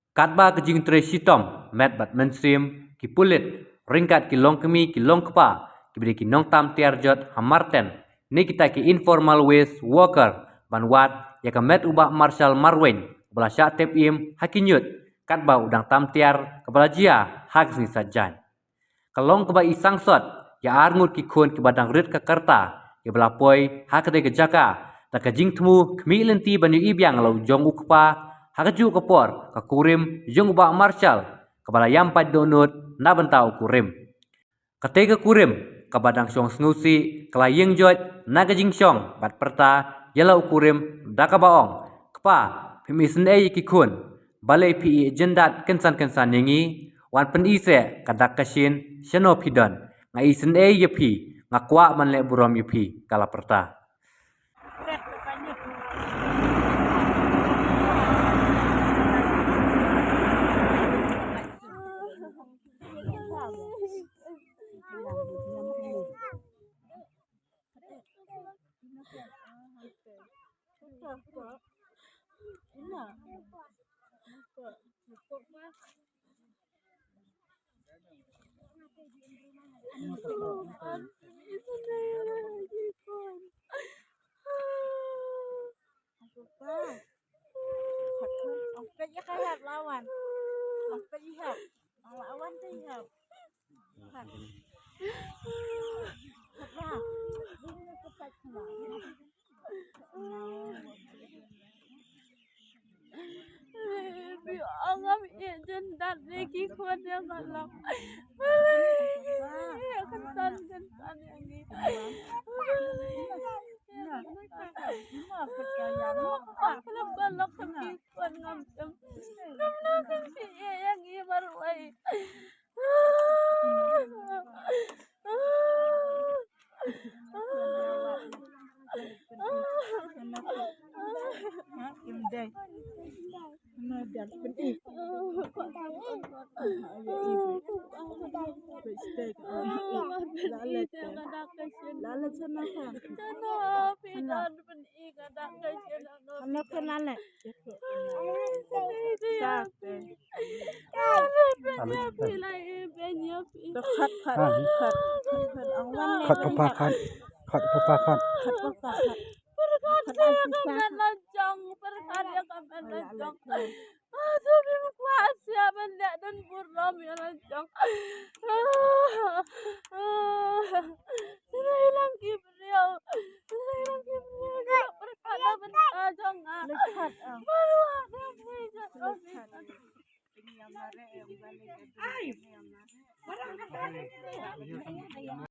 Katba kejing tre sitom, met bat mensim, ki pulit, ringkat ki long kemi ki long kepa, ki beri ki nong tam tiarjot hamarten, ni kita ki informal waste worker, banwat, ya ka met ubah marshal marwen, bala syak tep im, hakinyut, katba udang tam tiar, kepala jia, hak ni sajan. Kalong keba isang sot, ya arngut ki kun ki badang rit ke kerta, ya belapoi, hak ke jaka, tak kejing temu, kemi lenti banyu ibyang lau jong ukpa, hakaju kapor ka kurim jung ba marshal kabala yampat donut na bentau kurim katega kurim kabadang syong snusi klayeng jot na gajing syong bat perta yalau kurim dakabaong kapa pimisen e kikun balai pi jendat kensan yangi wan pen ise kadak kasin shano pidon nga isen e yepi ngakwa manle burom yepi kala perta. Lawan tu ihap. Angam jendat lagi kuat yang malam. Kensan yang ni. Kalau balok kaki kuat ngam jam. Ngam kaki yang ni baruai.